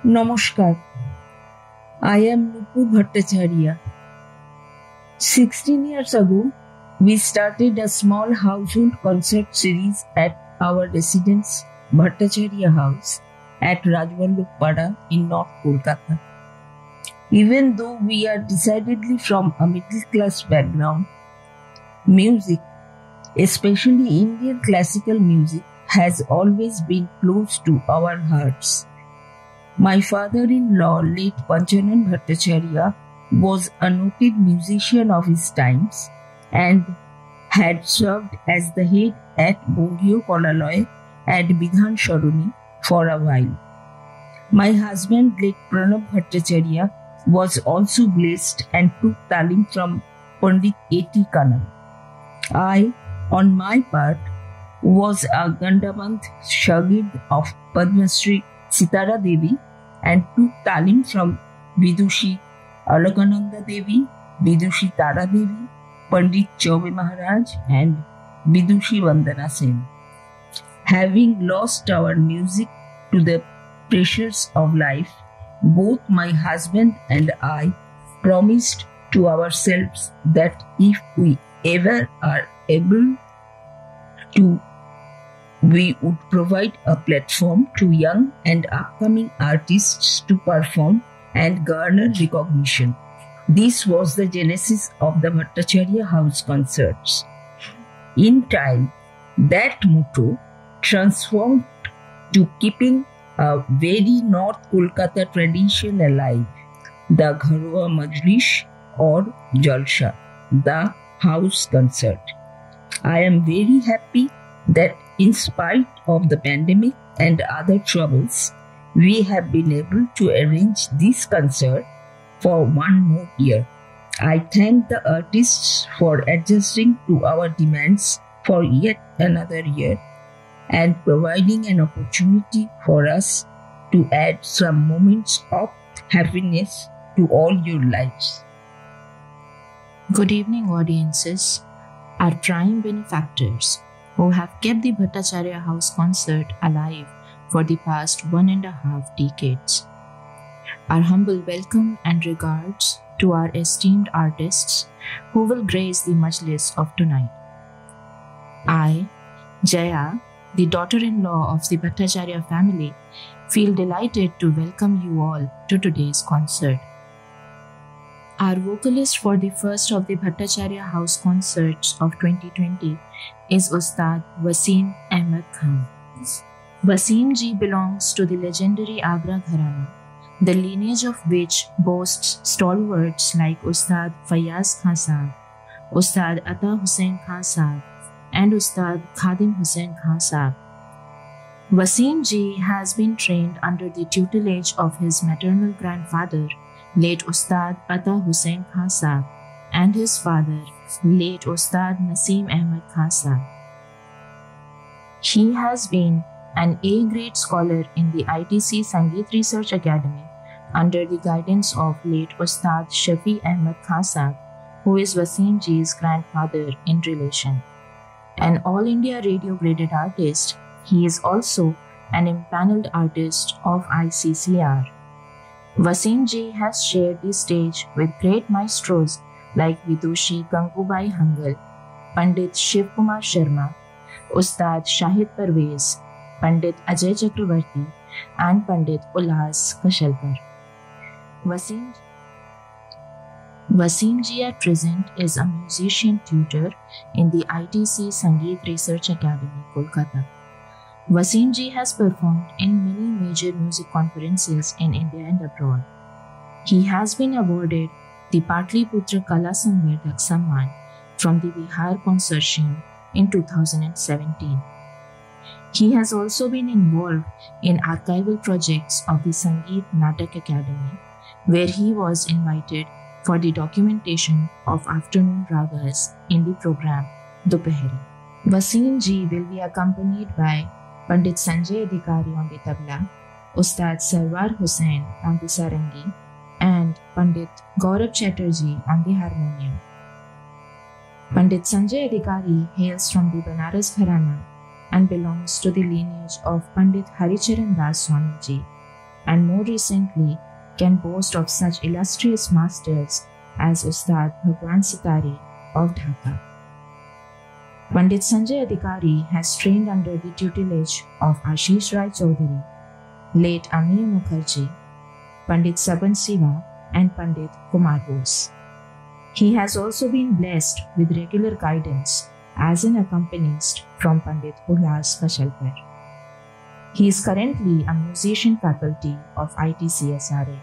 Namaskar. I am Nupur Bhattacharya. 16 years ago, we started a small household concert series at our residence, Bhattacharya House, at Rajvallabhpada in North Kolkata. Even though we are decidedly from a middle-class background, music, especially Indian classical music, has always been close to our hearts. My father-in-law, late Panchanan Bhattacharya, was a noted musician of his times and had served as the head at Bongio Kolaloy at Bidhan Sharoni for a while. My husband, late Pranab Bhattacharya, was also blessed and took talim from Pandit A.T. Kanal. I, on my part, was a Gandabandh Shagird of Padma Shri Sitara Devi and took talim from Vidushi Alakananda Devi, Vidushi Tara Devi, Pandit Chaube Maharaj and Vidushi Vandana Sen. Having lost our music to the pressures of life, both my husband and I promised to ourselves that if we ever are able to, we would provide a platform to young and upcoming artists to perform and garner recognition. This was the genesis of the Bhattacharya House concerts. In time, that motto transformed to keeping a very North Kolkata tradition alive, the Gharwa Majlish or Jalsa, the house concert. I am very happy that in spite of the pandemic and other troubles, we have been able to arrange this concert for one more year. I thank the artists for adjusting to our demands for yet another year and providing an opportunity for us to add some moments of happiness to all your lives. Good evening, audiences. Our prime benefactors who have kept the Bhattacharya House concert alive for the past 1.5 decades. Our humble welcome and regards to our esteemed artists who will grace the majlis of tonight. I, Jaya, the daughter-in-law of the Bhattacharya family, feel delighted to welcome you all to today's concert. Our vocalist for the first of the Bhattacharya House concerts of 2020 is Ustad Wasim Ahmed Khan. Wasim ji belongs to the legendary Agra Gharana, the lineage of which boasts stalwarts like Ustad Fayaz Khan Sahab, Ustad Ata Hussain Khan Sahab, and Ustad Khadim Hussain Khan Sahab. Wasim ji has been trained under the tutelage of his maternal grandfather, late Ustad Ata Hussain Khan Sahab, and his father, late Ustad Naseem Ahmed Khan Sahab. He has been an A-grade scholar in the ITC Sangeet Research Academy under the guidance of late Ustad Shafi Ahmed Khan Sahab, who is Wasim ji's grandfather in relation. An All India radio graded artist, he is also an impaneled artist of ICCR. Wasim ji has shared the stage with great maestros like Vidushi Gangubai Hangal, Pandit Shiv Kumar Sharma, Ustad Shahid Parvez, Pandit Ajay Chakravarti, and Pandit Ulhas Kashalkar. Wasim ji at present is a musician tutor in the ITC Sangeet Research Academy, Kolkata. Wasim ji has performed in many major music conferences in India and abroad. He has been awarded the Patliputra Kala Samvardhak Samman from the Bihar Consortium in 2017. He has also been involved in archival projects of the Sangeet Natak Academy, where he was invited for the documentation of afternoon ragas in the program Dopahari. Wasim ji will be accompanied by Pandit Sanjay Adhikari on the tabla, Ustad Sarwar Hussain on the sarangi, and Pandit Gaurav Chatterjee on the harmonium. Pandit Sanjay Adhikari hails from the Banaras Gharana and belongs to the lineage of Pandit Haricharan Das Swami ji. and more recently can boast of such illustrious masters as Ustad Bhagwan Sitari of Dhaka. Pandit Sanjay Adhikari has trained under the tutelage of Ashish Rai Chaudhary, late Amiya Mukherjee, Pandit Saban Siva, and Pandit Kumar Bose. He has also been blessed with regular guidance as an accompanist from Pandit Ullas Kashalkar. He is currently a musician faculty of ITCSRA.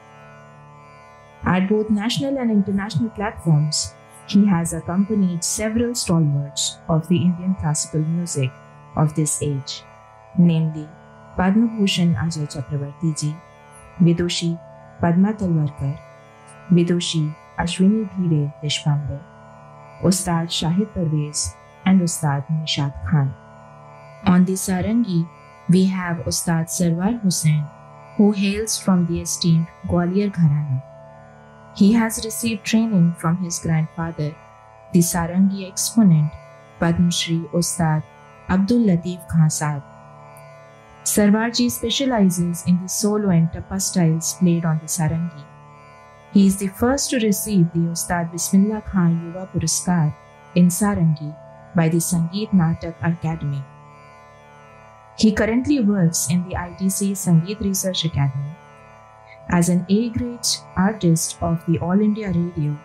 At both national and international platforms, he has accompanied several stalwarts of the Indian classical music of this age, namely Padma Bhushan Ajay Chakravarti ji, Vidushi Padma Talwarkar, Vidushi Ashwini Bhide Deshpande, Ustad Shahid Parvez, and Ustad Nishad Khan. On the sarangi, we have Ustad Sarwar Hussain, who hails from the esteemed Gwalior Gharana. He has received training from his grandfather, the sarangi exponent Padma Shri Ustad Abdul Latif Khan Sahib. Sarwarji specializes in the solo and tappa styles played on the sarangi. He is the first to receive the Ustad Bismillah Khan Yuva Puraskar in sarangi by the Sangeet Natak Academy. He currently works in the ITC Sangeet Research Academy. As an A-grade artist of the All India Radio,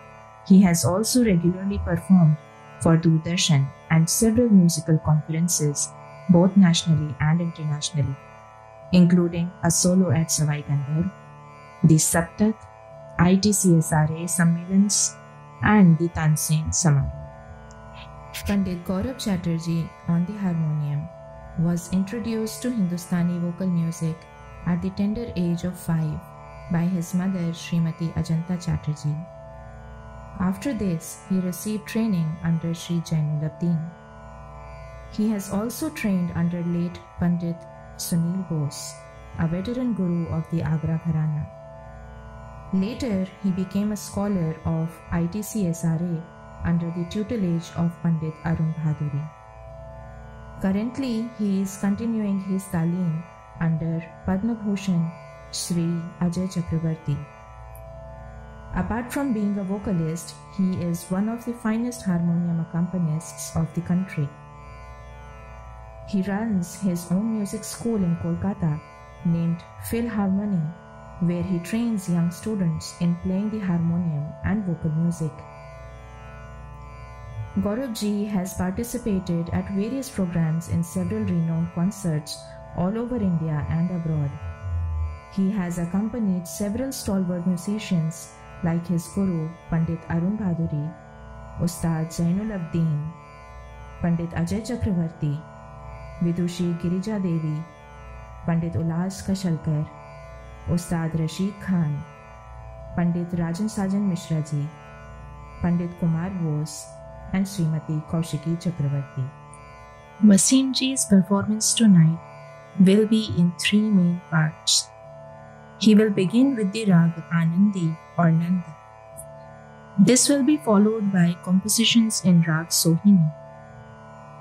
he has also regularly performed for Doordarshan and several musical conferences, both nationally and internationally, including a solo at Savai Gandharv, the Saptak, ITCSRA Sammelans, and the Tansen Samaroh. Pandit Gaurav Chatterjee on the harmonium was introduced to Hindustani vocal music at the tender age of 5 by his mother Srimati Ajanta Chatterjee. After this, he received training under Sri Jainul Abdin. He has also trained under late Pandit Sunil Bose, a veteran guru of the Agra Gharana. Later, he became a scholar of ITCSRA under the tutelage of Pandit Arun Bhaduri. Currently, he is continuing his talim under Padma Bhushan Sri Ajay Chakravarti. Apart from being a vocalist, he is one of the finest harmonium accompanists of the country. He runs his own music school in Kolkata named Philharmony, where he trains young students in playing the harmonium and vocal music. Gaurav ji has participated at various programs in several renowned concerts all over India and abroad. He has accompanied several stalwart musicians like his guru Pandit Arun Bhaduri, Ustad Jainul Abdin, Pandit Ajay Chakravarti, Vidushi Girija Devi, Pandit Ullas Kashalkar, Ustad Rashid Khan, Pandit Rajan Sajan Mishra ji, Pandit Kumar Bose, and Srimati Kaushiki Chakravarti. Wasim ji's performance tonight will be in 3 main parts. He will begin with the rag Anandi or Nanda. This will be followed by compositions in rag Sohini.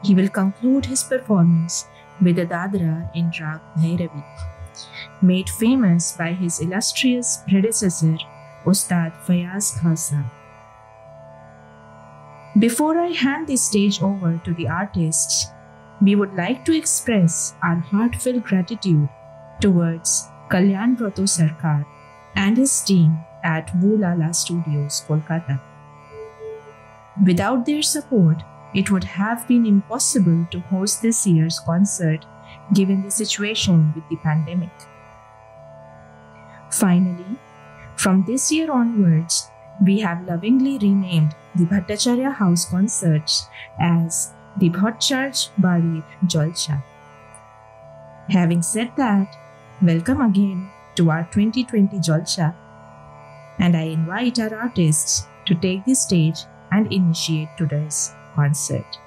He will conclude his performance with a dadra in rag Bhairavi, made famous by his illustrious predecessor Ustad Fayaz Khasa. Before I hand the stage over to the artists, we would like to express our heartfelt gratitude towards Kalyan Brato Sarkar and his team at Woolala Studios, Kolkata. Without their support, it would have been impossible to host this year's concert given the situation with the pandemic. Finally, from this year onwards, we have lovingly renamed the Bhattacharya House concerts as the Bhattacharya Barir Jalsa. Having said that, welcome again to our 2020 Jalsa, and I invite our artists to take the stage and initiate today's concert.